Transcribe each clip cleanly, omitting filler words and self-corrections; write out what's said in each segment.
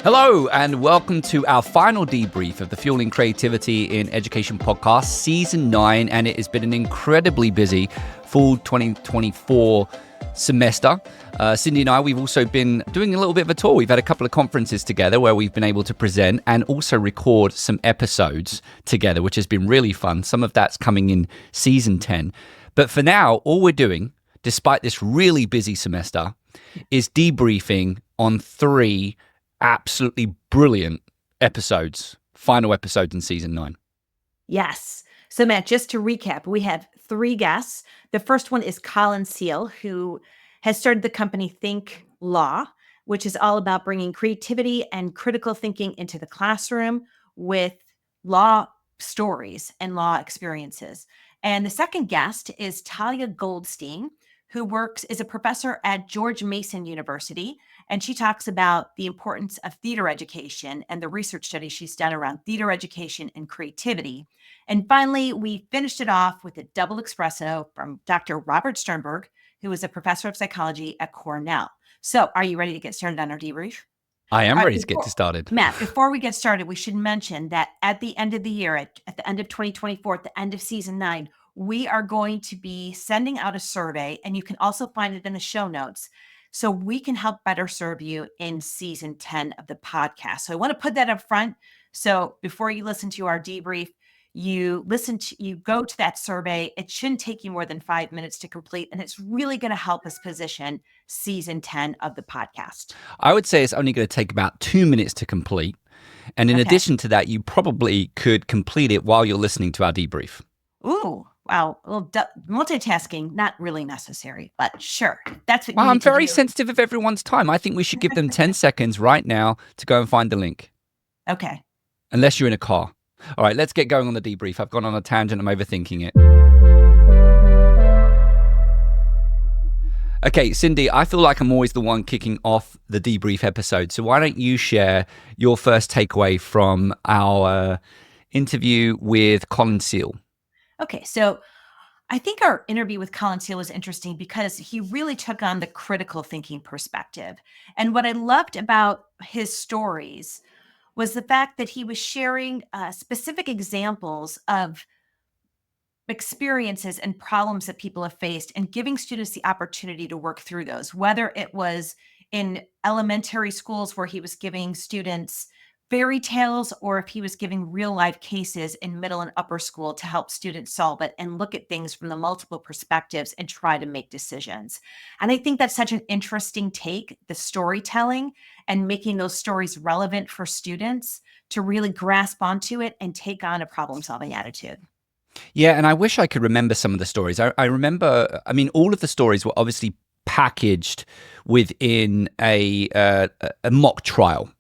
Hello, and welcome to our final debrief of the Fueling Creativity in Education podcast, Season 9, and it has been an incredibly busy full 2024 semester. Cyndi and I, we've also been doing a little bit of a tour. We've had a couple of conferences together where we've been able to present and also record some episodes together, which has been really fun. Some of that's coming in Season 10. But for now, all we're doing, despite this really busy semester, is debriefing on 3 absolutely brilliant episodes, final episodes in Season 9. Yes. So Matt, just to recap, we have 3 guests. The first one is Colin Seale, who has started the company Think Law, which is all about bringing creativity and critical thinking into the classroom with law stories and law experiences. And the second guest is Talia Goldstein, who is a professor at George Mason University. And she talks about the importance of theater education and the research studies she's done around theater education and creativity. And finally, we finished it off with a double espresso from Dr. Robert Sternberg, who is a professor of psychology at Cornell. So are you ready to get started on our debrief? I am ready to get started. Matt, before we get started, we should mention that at the end of the year, at the end of 2024, at the end of Season 9, we are going to be sending out a survey, and you can also find it in the show notes, so we can help better serve you in Season 10 of the podcast. So I want to put that up front. So before you listen to our debrief, you go to that survey. It shouldn't take you more than 5 minutes to complete, and it's really going to help us position Season 10 of the podcast. I would say it's only going to take about 2 minutes to complete. And in addition to that, you probably could complete it while you're listening to our debrief. Ooh, wow. Well, multitasking, not really necessary, but sure. That's what I'm very sensitive of everyone's time. I think we should give them 10 seconds right now to go and find the link. Okay. Unless you're in a car. All right, let's get going on the debrief. I've gone on a tangent. I'm overthinking it. Okay, Cyndi, I feel like I'm always the one kicking off the debrief episode. So why don't you share your first takeaway from our interview with Colin Seale? Okay, so I think our interview with Colin Seale was interesting because he really took on the critical thinking perspective. And what I loved about his stories was the fact that he was sharing specific examples of experiences and problems that people have faced and giving students the opportunity to work through those, whether it was in elementary schools where he was giving students fairy tales or if he was giving real life cases in middle and upper school to help students solve it and look at things from the multiple perspectives and try to make decisions. And I think that's such an interesting take, the storytelling and making those stories relevant for students to really grasp onto it and take on a problem solving attitude. Yeah, and I wish I could remember some of the stories. I remember, all of the stories were obviously packaged within a mock trial.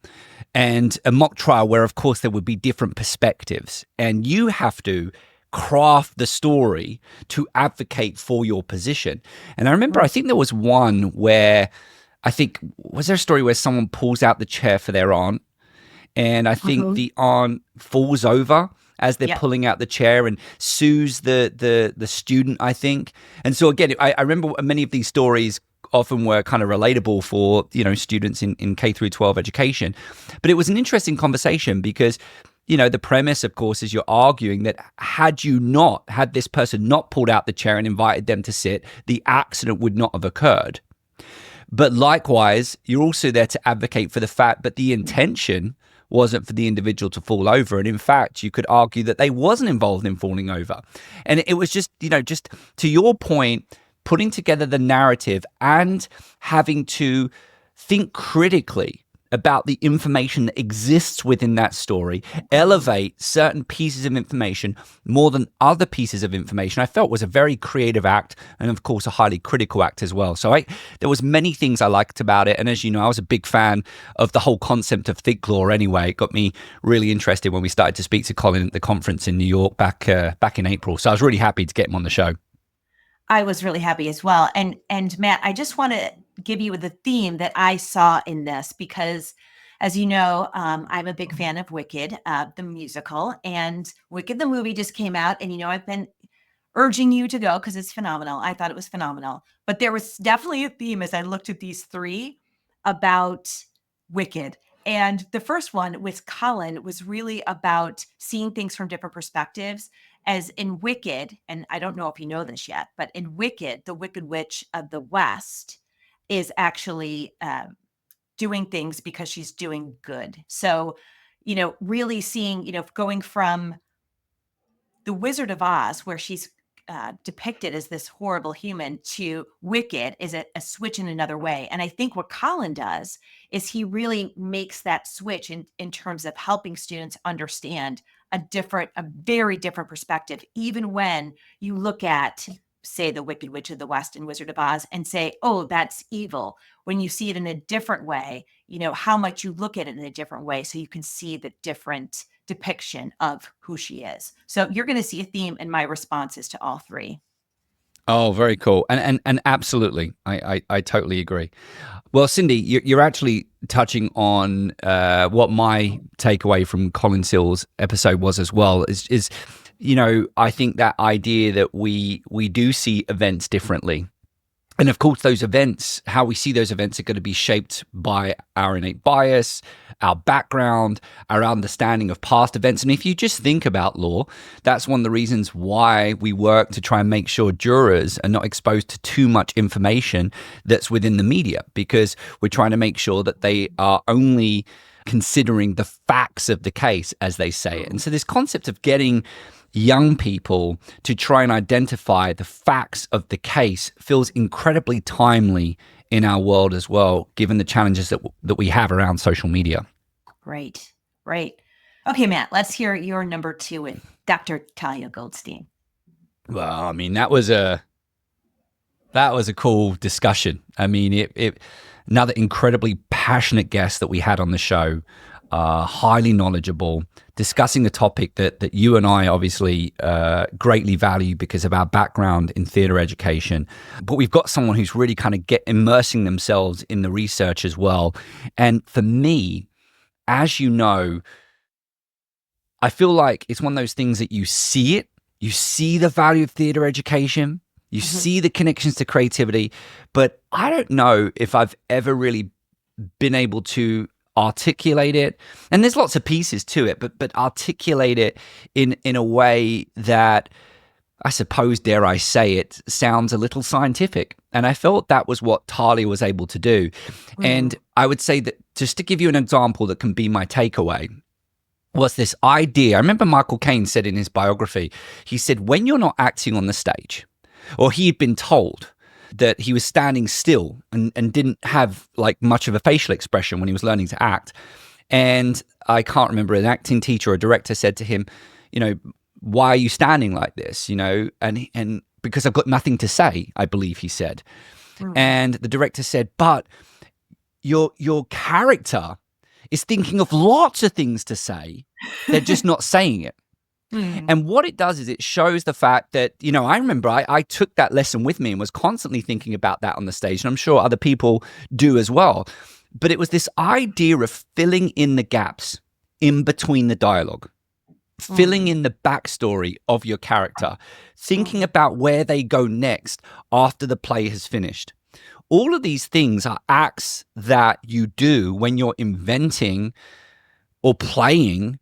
And a mock trial where, of course, there would be different perspectives. And you have to craft the story to advocate for your position. And I remember, I think there was one where, was there a story where someone pulls out the chair for their aunt? And I think the aunt falls over as they're pulling out the chair and sues the student, I think. And so again, I remember many of these stories often were kind of relatable for, students in K through 12 education. But it was an interesting conversation because, the premise, of course, is you're arguing that had this person not pulled out the chair and invited them to sit, the accident would not have occurred. But likewise, you're also there to advocate for the fact that the intention wasn't for the individual to fall over. And in fact, you could argue that they wasn't involved in falling over. And it was just, just to your point, putting together the narrative and having to think critically about the information that exists within that story, elevate certain pieces of information more than other pieces of information, I felt was a very creative act and, of course, a highly critical act as well. So there was many things I liked about it. And as you know, I was a big fan of the whole concept of think law anyway. It got me really interested when we started to speak to Colin at the conference in New York back in April. So I was really happy to get him on the show. I was really happy as well. And Matt, I just want to give you the theme that I saw in this because, as you know, I'm a big fan of Wicked, the musical, and Wicked, the movie just came out. And, I've been urging you to go because it's phenomenal. I thought it was phenomenal. But there was definitely a theme as I looked at these 3 about Wicked. And the first one with Colin was really about seeing things from different perspectives. As in Wicked, and I don't know if you know this yet, but in Wicked, the Wicked Witch of the West is actually doing things because she's doing good. So, really seeing, going from the Wizard of Oz, where she's depicted as this horrible human, to Wicked is a switch in another way. And I think what Colin does is he really makes that switch in terms of helping students understand a very different perspective, even when you look at, say, the Wicked Witch of the West and Wizard of Oz and say, oh, that's evil. When you see it in a different way, how much you look at it in a different way, so you can see the different depiction of who she is. So you're going to see a theme in my responses to all three. Oh, very cool. And absolutely. I totally agree. Well, Cyndi, you're actually touching on what my takeaway from Colin Seale's episode was as well, is I think that idea that we do see events differently. And of course, those events, how we see those events, are going to be shaped by our innate bias, our background, our understanding of past events. And if you just think about law, that's one of the reasons why we work to try and make sure jurors are not exposed to too much information that's within the media, because we're trying to make sure that they are only considering the facts of the case, as they say it. And so this concept of getting young people to try and identify the facts of the case feels incredibly timely in our world as well, given the challenges that we have around social media. Right. Okay, Matt, let's hear your number 2 with Dr. Talia Goldstein. Well, I mean, that was a cool discussion. I mean, it another incredibly passionate guest that we had on the show, highly knowledgeable, discussing a topic that you and I obviously greatly value because of our background in theatre education. But we've got someone who's really kind of immersing themselves in the research as well. And for me, as you know, I feel like it's one of those things that you see the value of theatre education, you see the connections to creativity, but I don't know if I've ever really been able to articulate it. And there's lots of pieces to it, but articulate it in a way that, I suppose, dare I say it, sounds a little scientific. And I felt that was what Talia was able to do. And I would say that, just to give you an example that can be my takeaway, was this idea. I remember Michael Caine said in his biography, he said, when you're not acting on the stage, or he had been told that he was standing still and didn't have like much of a facial expression when he was learning to act. And I can't remember, an acting teacher or a director said to him, why are you standing like this? And because I've got nothing to say, I believe he said. And the director said, but your character is thinking of lots of things to say. They're just not saying it. And what it does is it shows the fact that, I remember I took that lesson with me and was constantly thinking about that on the stage. And I'm sure other people do as well. But it was this idea of filling in the gaps in between the dialogue, filling in the backstory of your character, thinking about where they go next after the play has finished. All of these things are acts that you do when you're inventing or playing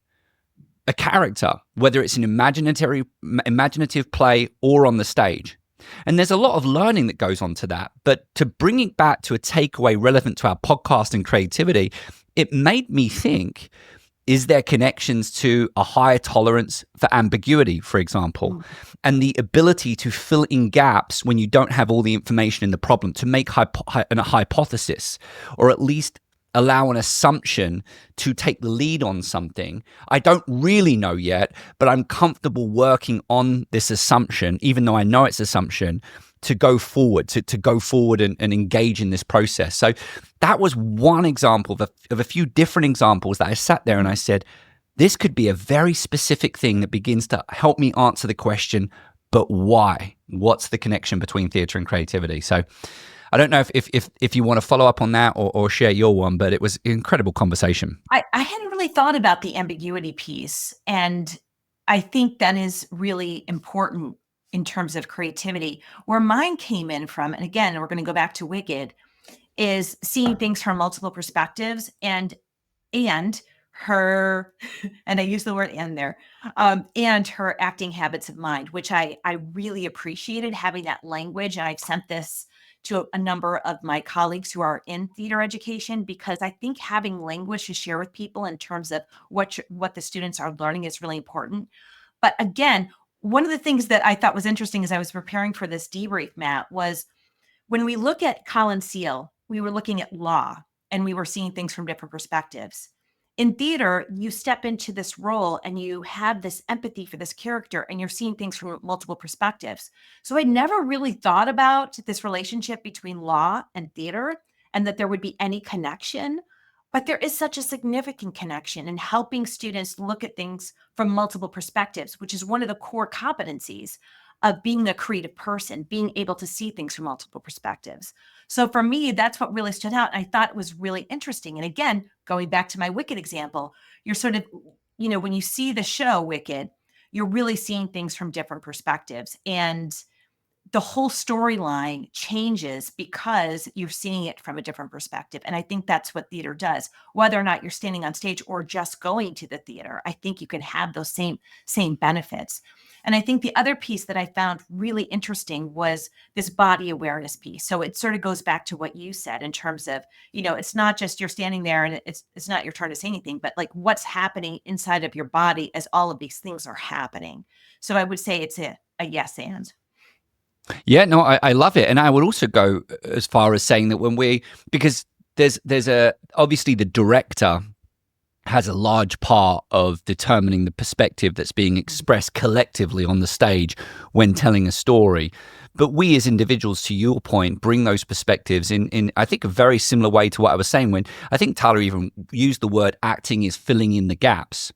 a character, whether it's an imaginative play or on the stage. And there's a lot of learning that goes on to that. But to bring it back to a takeaway relevant to our podcast and creativity, it made me think, is there connections to a higher tolerance for ambiguity, for example, and the ability to fill in gaps when you don't have all the information in the problem, to make a hypothesis, or at least allow an assumption to take the lead on something. I don't really know yet, but I'm comfortable working on this assumption, even though I know it's assumption, to go forward, to go forward and engage in this process. So that was one example of a few different examples that I sat there and I said, this could be a very specific thing that begins to help me answer the question, but why? What's the connection between theatre and creativity? So I don't know if you want to follow up on that or share your one, but it was an incredible conversation. I hadn't really thought about the ambiguity piece. And I think that is really important in terms of creativity. Where mine came in from, and again, we're going to go back to Wicked, is seeing things from multiple perspectives. And and her, and I use the word "and" there, and her acting habits of mind, which I really appreciated having that language. And I've sent this to a number of my colleagues who are in theater education, because I think having language to share with people in terms of what the students are learning is really important. But again, one of the things that I thought was interesting as I was preparing for this debrief, Matt, was when we look at Colin Seale, we were looking at law and we were seeing things from different perspectives. In theater, you step into this role and you have this empathy for this character and you're seeing things from multiple perspectives. So I never really thought about this relationship between law and theater and that there would be any connection. But there is such a significant connection in helping students look at things from multiple perspectives, which is one of the core competencies of being a creative person, being able to see things from multiple perspectives. So for me, that's what really stood out. I thought it was really interesting. And again, going back to my Wicked example, you're sort of, when you see the show Wicked, you're really seeing things from different perspectives. And the whole storyline changes because you're seeing it from a different perspective. And I think that's what theater does. Whether or not you're standing on stage or just going to the theater, I think you can have those same benefits. And I think the other piece that I found really interesting was this body awareness piece. So it sort of goes back to what you said in terms of, it's not just you're standing there and it's not your turn to say anything, but like what's happening inside of your body as all of these things are happening. So I would say it's a yes and. Yeah, no, I love it. And I would also go as far as saying that because there's obviously the director has a large part of determining the perspective that's being expressed collectively on the stage when telling a story. But we as individuals, to your point, bring those perspectives in I think, a very similar way to what I was saying when I think Talia even used the word acting is filling in the gaps.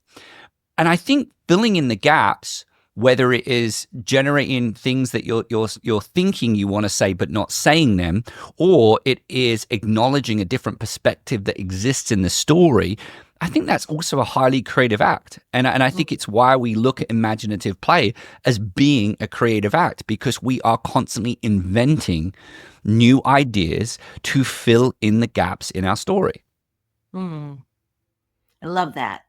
And I think filling in the gaps, whether it is generating things that you're thinking you want to say but not saying them, or it is acknowledging a different perspective that exists in the story, I think that's also a highly creative act. And I think it's why we look at imaginative play as being a creative act, because we are constantly inventing new ideas to fill in the gaps in our story. I love that.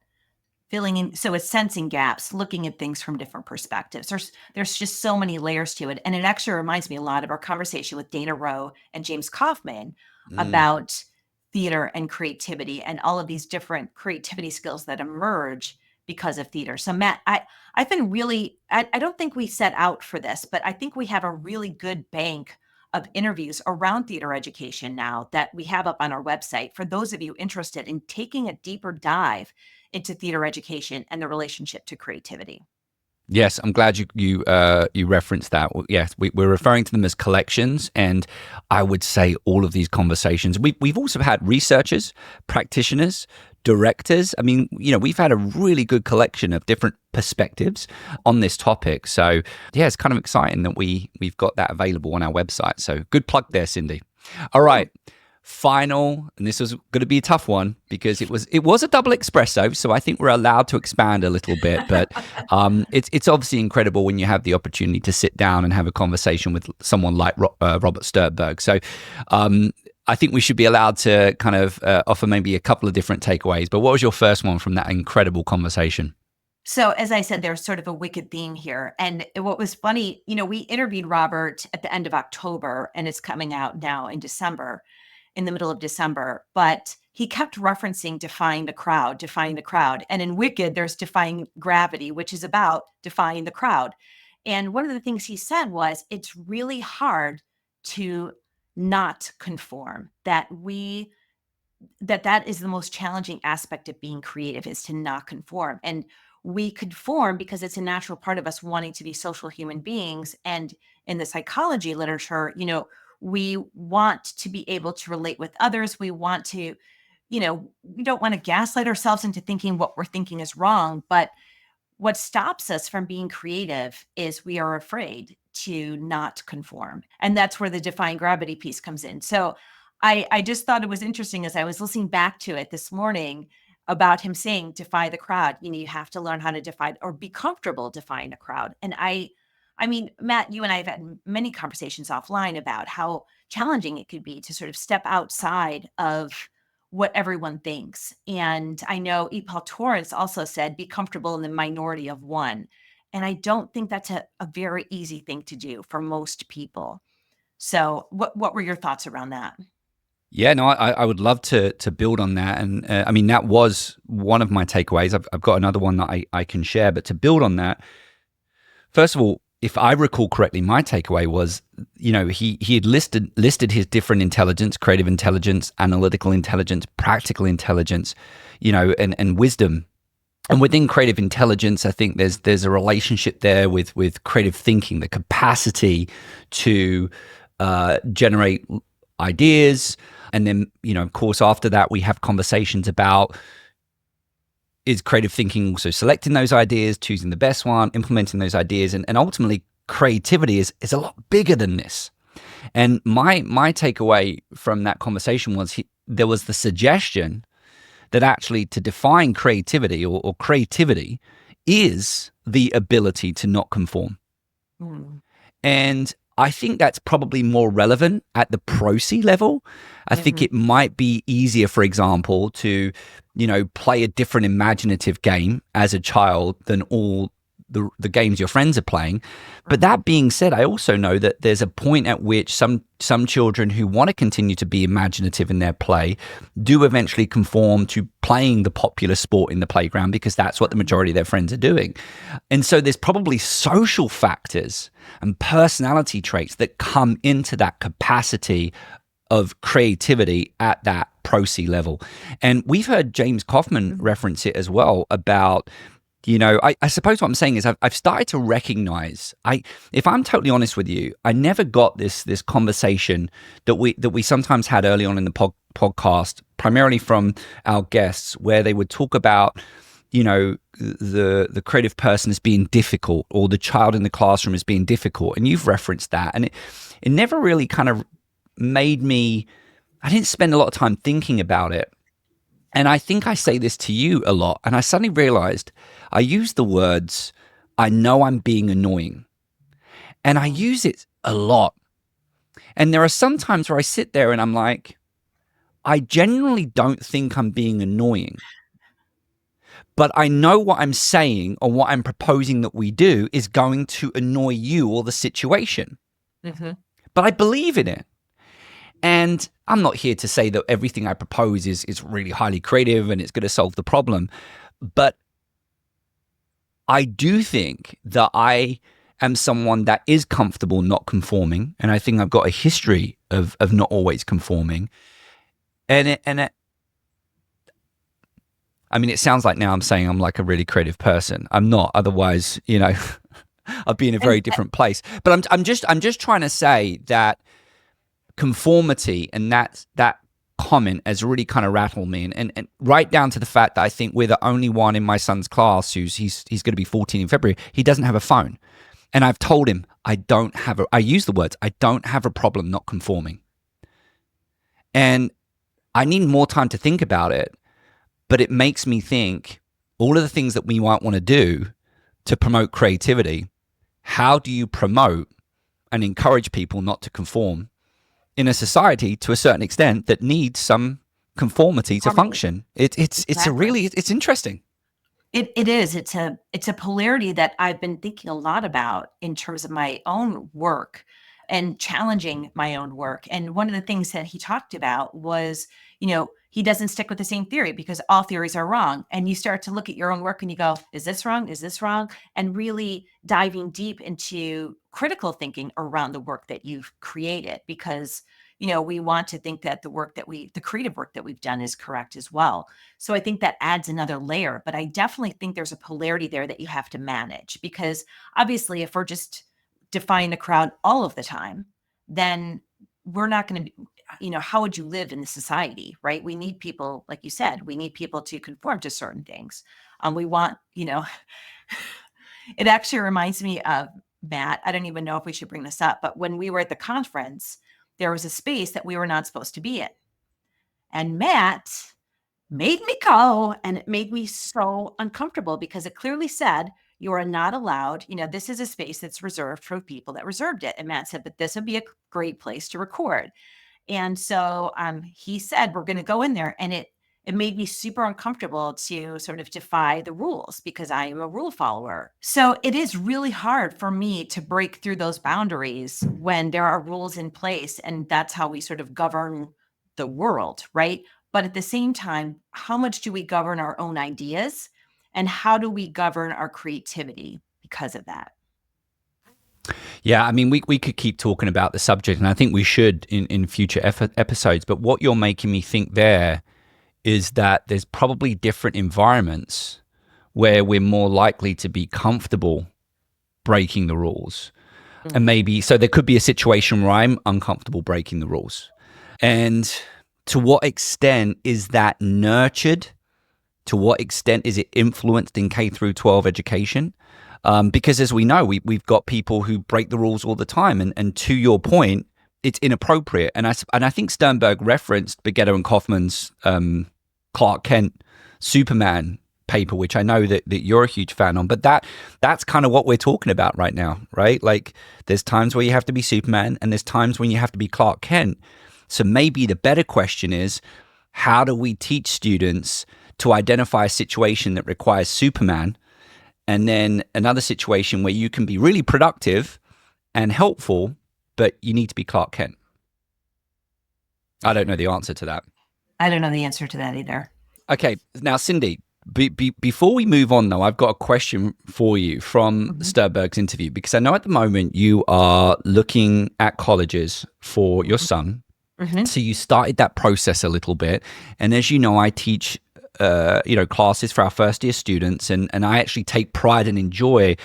Filling in, so it's sensing gaps, looking at things from different perspectives. There's just so many layers to it. And it actually reminds me a lot of our conversation with Dana Rowe and James Kaufman about theater and creativity and all of these different creativity skills that emerge because of theater. So Matt, I've been really, I don't think we set out for this, but I think we have a really good bank of interviews around theater education now that we have up on our website for those of you interested in taking a deeper dive into theater education and the relationship to creativity. Yes, I'm glad you referenced that. Yes, we're referring to them as collections, and I would say all of these conversations. We've also had researchers, practitioners, directors. I mean, we've had a really good collection of different perspectives on this topic. So yeah, it's kind of exciting that we've got that available on our website. So good plug there, Cyndi. All right. Final, and this was going to be a tough one because it was a double espresso, so I think we're allowed to expand a little bit. But it's obviously incredible when you have the opportunity to sit down and have a conversation with someone like Robert Sternberg. So I think we should be allowed to kind of offer maybe a couple of different takeaways. But what was your first one from that incredible conversation? So as I said, there's sort of a wicked theme here. And what was funny, we interviewed Robert at the end of October, and it's coming out now in December, in the middle of December, but he kept referencing defying the crowd, defying the crowd. And in Wicked, there's defying gravity, which is about defying the crowd. And one of the things he said was, it's really hard to not conform, that is the most challenging aspect of being creative, is to not conform. And we conform because it's a natural part of us wanting to be social human beings. And in the psychology literature, we want to be able to relate with others. We want to, we don't want to gaslight ourselves into thinking what we're thinking is wrong. But what stops us from being creative is we are afraid to not conform. And that's where the defying gravity piece comes in. So I just thought it was interesting as I was listening back to it this morning about him saying, defy the crowd. You have to learn how to defy or be comfortable defying a crowd. And I mean, Matt, you and I have had many conversations offline about how challenging it could be to sort of step outside of what everyone thinks. And I know Paul Torres also said, be comfortable in the minority of one. And I don't think that's a very easy thing to do for most people. So what were your thoughts around that? Yeah, no, I would love to build on that, and I mean that was one of my takeaways. I've got another one that I can share, but to build on that, first of all, if I recall correctly, my takeaway was, he had listed his different intelligence: creative intelligence, analytical intelligence, practical intelligence, and wisdom. And within creative intelligence, I think there's a relationship there with creative thinking, the capacity to generate ideas. And then, of course, after that, we have conversations about, is creative thinking also selecting those ideas, choosing the best one, implementing those ideas, and ultimately creativity is a lot bigger than this. And my takeaway from that conversation was there was the suggestion that actually to define creativity or creativity is the ability to not conform. Mm. And I think that's probably more relevant at the pro-C level. I think it might be easier, for example, to, play a different imaginative game as a child than all the games your friends are playing. But that being said, I also know that there's a point at which some children who want to continue to be imaginative in their play do eventually conform to playing the popular sport in the playground because that's what the majority of their friends are doing. And so there's probably social factors and personality traits that come into that capacity of creativity at that pro-C level. And we've heard James Kaufman reference it as well about, I suppose what I'm saying is I've started to recognize, if I'm totally honest with you, I never got this conversation that we sometimes had early on in the podcast, primarily from our guests, where they would talk about, the creative person as being difficult, or the child in the classroom as being difficult. And you've referenced that. And it never really kind of made me, I didn't spend a lot of time thinking about it. And I think I say this to you a lot. And I suddenly realized I use the words, I know I'm being annoying. And I use it a lot. And there are some times where I sit there and I'm like, I genuinely don't think I'm being annoying. But I know what I'm saying or what I'm proposing that we do is going to annoy you or the situation. But I believe in it. And I'm not here to say that everything I propose is really highly creative and it's going to solve the problem. But I do think that I am someone that is comfortable not conforming. And I think I've got a history of not always conforming. And I mean, it sounds like now I'm saying I'm like a really creative person. I'm not. Otherwise, I'd be in a very different place. But I'm just trying to say that conformity and that comment has really kind of rattled me, and right down to the fact that I think we're the only one in my son's class he's going to be 14 in February. He doesn't have a phone, and I've told him I use the words, I don't have a problem not conforming, and I need more time to think about it. But it makes me think all of the things that we might want to do to promote creativity. How do you promote and encourage people not to conform in a society to a certain extent that needs some conformity to function? It's interesting. It is. It's a polarity that I've been thinking a lot about in terms of my own work and challenging my own work. And one of the things that he talked about was, he doesn't stick with the same theory because all theories are wrong. And you start to look at your own work and you go, is this wrong? Is this wrong? And really diving deep into critical thinking around the work that you've created, because we want to think that the creative work that we've done is correct as well. So I think that adds another layer, but I definitely think there's a polarity there that you have to manage, because obviously if we're just defying the crowd all of the time, then we're not going to be, how would you live in the society, right? We need people, like you said, we need people to conform to certain things. We want, it actually reminds me of Matt. I don't even know if we should bring this up, but when we were at the conference, there was a space that we were not supposed to be in. And Matt made me go, and it made me so uncomfortable because it clearly said, you are not allowed, this is a space that's reserved for people that reserved it. And Matt said, but this would be a great place to record. And so he said, we're going to go in there. And it made me super uncomfortable to sort of defy the rules because I am a rule follower. So it is really hard for me to break through those boundaries when there are rules in place. And that's how we sort of govern the world, right? But at the same time, how much do we govern our own ideas? And how do we govern our creativity because of that? Yeah, I mean, we could keep talking about the subject, and I think we should in future episodes. But what you're making me think there is that there's probably different environments where we're more likely to be comfortable breaking the rules. And maybe, so there could be a situation where I'm uncomfortable breaking the rules. And to what extent is that nurtured? To what extent is it influenced in K through 12 education? Because as we know, we've got people who break the rules all the time. And to your point, it's inappropriate. And I think Sternberg referenced Begetta and Kaufman's Clark Kent Superman paper, which I know that you're a huge fan on. But that's kind of what we're talking about right now, right? Like there's times where you have to be Superman and there's times when you have to be Clark Kent. So maybe the better question is, how do we teach students to identify a situation that requires Superman and then another situation where you can be really productive and helpful, but you need to be Clark Kent? I don't know the answer to that. I don't know the answer to that either. Okay. Now, Cyndi, before we move on, though, I've got a question for you from Sternberg's interview, because I know at the moment you are looking at colleges for your son. So you started that process a little bit. And as you know, I teach classes for our first year students, and I actually take pride and enjoy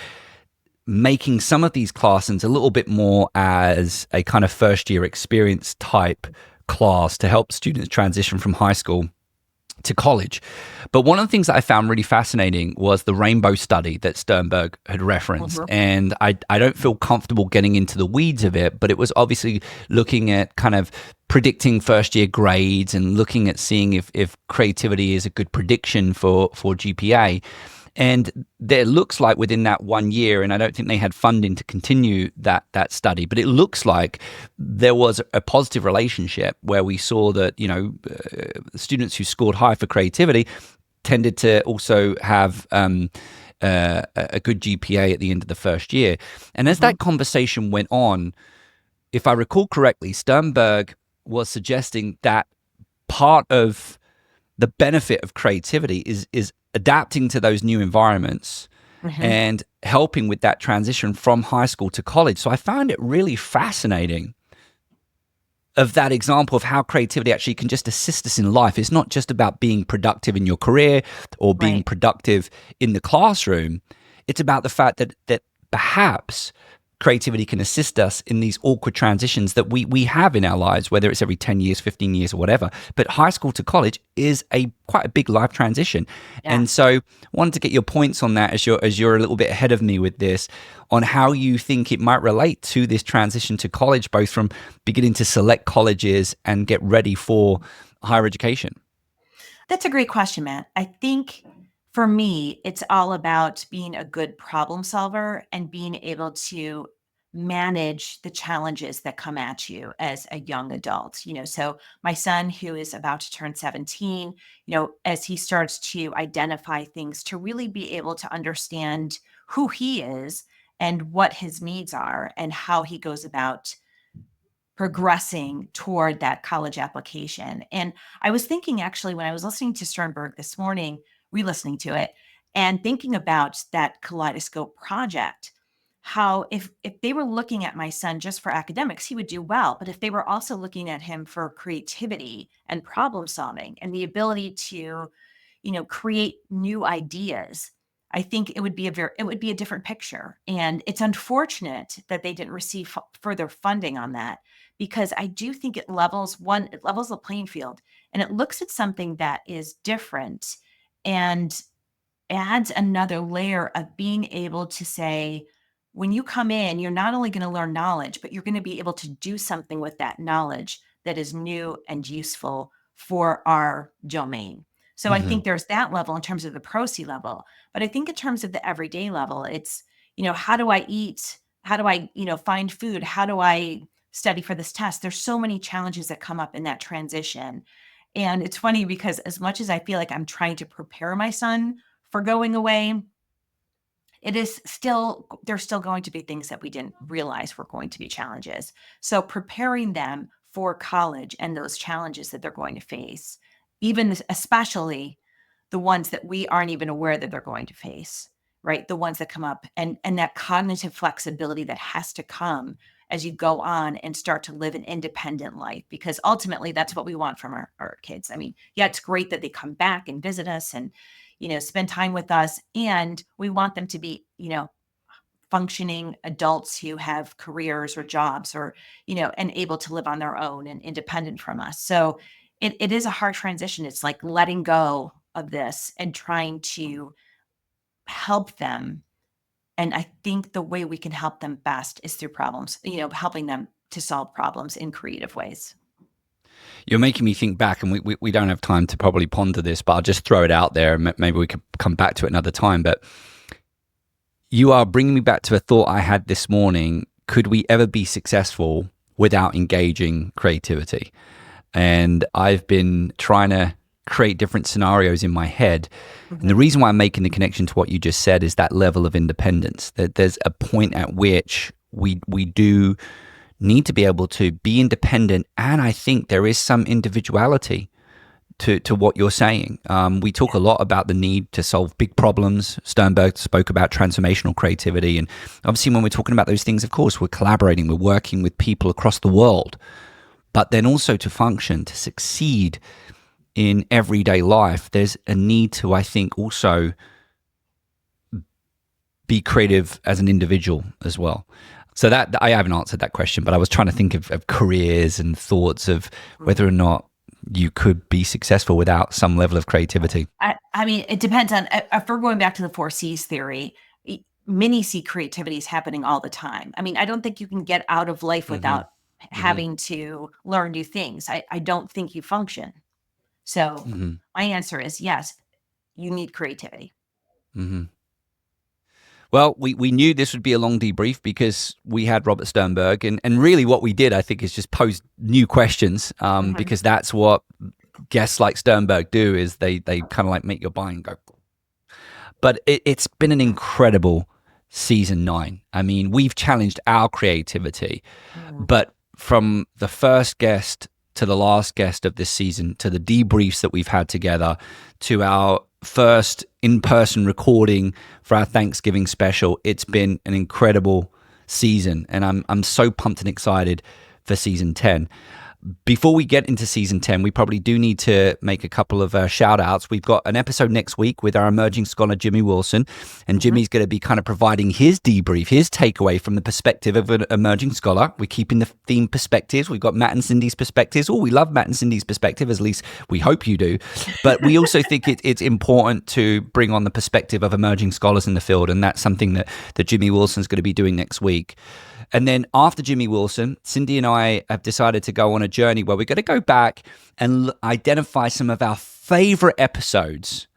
making some of these classes a little bit more as a kind of first year experience type class to help students transition from high school to college. But one of the things that I found really fascinating was the rainbow study that Sternberg had referenced. And I don't feel comfortable getting into the weeds of it, but it was obviously looking at kind of predicting first year grades and looking at seeing if creativity is a good prediction for GPA. And there looks like within that 1 year, and I don't think they had funding to continue that study, but it looks like there was a positive relationship where we saw that, students who scored high for creativity tended to also have a good GPA at the end of the first year. And as that conversation went on, if I recall correctly, Sternberg was suggesting that part of the benefit of creativity is adapting to those new environments and helping with that transition from high school to college. So I found it really fascinating of that example of how creativity actually can just assist us in life. It's not just about being productive in your career or being productive in the classroom. It's about the fact that perhaps creativity can assist us in these awkward transitions that we have in our lives, whether it's every 10 years, 15 years or whatever. But high school to college is quite a big life transition. Yeah. And so wanted to get your points on that as you're a little bit ahead of me with this, on how you think it might relate to this transition to college, both from beginning to select colleges and get ready for higher education. That's a great question, Matt. I think for me, it's all about being a good problem solver and being able to manage the challenges that come at you as a young adult. So my son, who is about to turn 17, as he starts to identify things, to really be able to understand who he is and what his needs are and how he goes about progressing toward that college application. And I was thinking, actually, when I was listening to Sternberg this morning, re-listening to it and thinking about that kaleidoscope project, how if they were looking at my son just for academics, he would do well. But if they were also looking at him for creativity and problem solving and the ability to, create new ideas, I think it would be a different picture. And it's unfortunate that they didn't receive further funding on that, because I do think it levels the playing field, and it looks at something that is different and adds another layer of being able to say, when you come in, you're not only going to learn knowledge, but you're going to be able to do something with that knowledge that is new and useful for our domain. So I think there's that level in terms of the pro-C level. But I think in terms of the everyday level, it's, how do I eat? How do I, find food? How do I study for this test. There's so many challenges that come up in that transition. And it's funny because as much as I feel like I'm trying to prepare my son for going away, there's still going to be things that we didn't realize were going to be challenges. So preparing them for college and those challenges that they're going to face, especially the ones that we aren't even aware that they're going to face, right? The ones that come up, and that cognitive flexibility that has to come as you go on and start to live an independent life, because ultimately that's what we want from our kids. I mean, yeah, it's great that they come back and visit us and, spend time with us. And we want them to be, functioning adults who have careers or jobs or, and able to live on their own and independent from us. So it is a hard transition. It's like letting go of this and trying to help them. And I think the way we can help them best is through problems, helping them to solve problems in creative ways. You're making me think back, and we don't have time to probably ponder this, but I'll just throw it out there. Maybe we could come back to it another time. But you are bringing me back to a thought I had this morning. Could we ever be successful without engaging creativity? And I've been trying to create different scenarios in my head. Mm-hmm. And the reason why I'm making the connection to what you just said is that level of independence. That there's a point at which we do need to be able to be independent. And I think there is some individuality to what you're saying. We talk a lot about the need to solve big problems. Sternberg spoke about transformational creativity. And obviously when we're talking about those things, of course, we're collaborating, we're working with people across the world. But then also to function, to succeed in everyday life, there's a need to, I think, also be creative as an individual as well. So that I haven't answered that question, but I was trying to think of careers and thoughts of whether or not you could be successful without some level of creativity. I mean, it depends on, if we're going back to the 4 C's theory, mini C creativity is happening all the time. I mean, I don't think you can get out of life without having to learn new things. I don't think you function. So my answer is yes, you need creativity. Mm-hmm. Well, we knew this would be a long debrief because we had Robert Sternberg, and really what we did, I think, is just pose new questions because that's what guests like Sternberg do, is they kind of like make your mind go. But it's been an incredible season 9. I mean, we've challenged our creativity, but from the first guest to the last guest of this season, to the debriefs that we've had together, to our first in-person recording for our Thanksgiving special, it's been an incredible season, and I'm so pumped and excited for season 10. Before we get into season 10, we probably do need to make a couple of shout outs. We've got an episode next week with our emerging scholar, Jimmy Wilson, and Jimmy's going to be kind of providing his debrief, his takeaway from the perspective of an emerging scholar. We're keeping the theme perspectives. We've got Matt and Cyndi's perspectives. Oh, we love Matt and Cyndi's perspective, at least we hope you do. But we also think it's important to bring on the perspective of emerging scholars in the field, and that's something that Jimmy Wilson's going to be doing next week. And then after Jimmy Wilson, Cyndi and I have decided to go on a journey where we're going to go back and identify some of our favorite episodes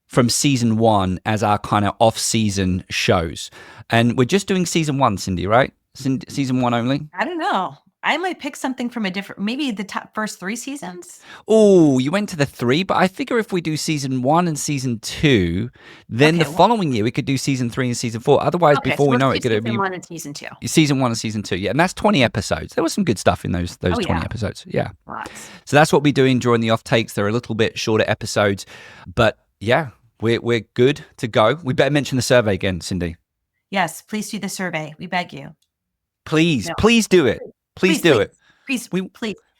from season 1 as our kind of off-season shows. And we're just doing season 1, Cyndi, right? Season 1 only? I don't know. I might pick something from maybe the first 3 seasons. Oh, you went to the 3, but I figure if we do season 1 and season 2, then the following year we could do season 3 and season 4. Otherwise, before we know it, it's going to be season 1 and season 2. Season 1 and season 2, yeah, and that's 20 episodes. There was some good stuff in those 20 episodes, yeah. Lots. So that's what we're doing during the off takes. They're a little bit shorter episodes, but yeah, we're good to go. We better mention the survey again, Cyndi. Yes, please do the survey. We beg you. Please do it. Please do it. Please.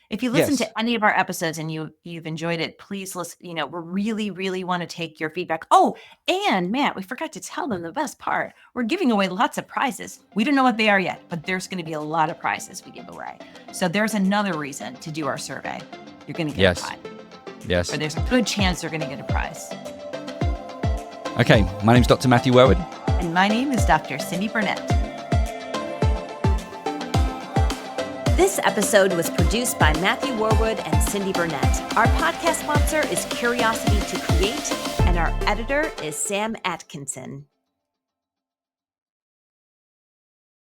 If you listen to any of our episodes and you've enjoyed it, please listen. We really, really want to take your feedback. Oh, and Matt, we forgot to tell them the best part. We're giving away lots of prizes. We don't know what they are yet, but there's going to be a lot of prizes we give away. So there's another reason to do our survey. You're going to get a prize. Yes. Or there's a good chance you're going to get a prize. Okay, my name's Dr. Matthew Worwood. And my name is Dr. Cyndi Burnett. This episode was produced by Matthew Worwood and Cyndi Burnett. Our podcast sponsor is Curiosity to Create, and our editor is Sam Atkinson.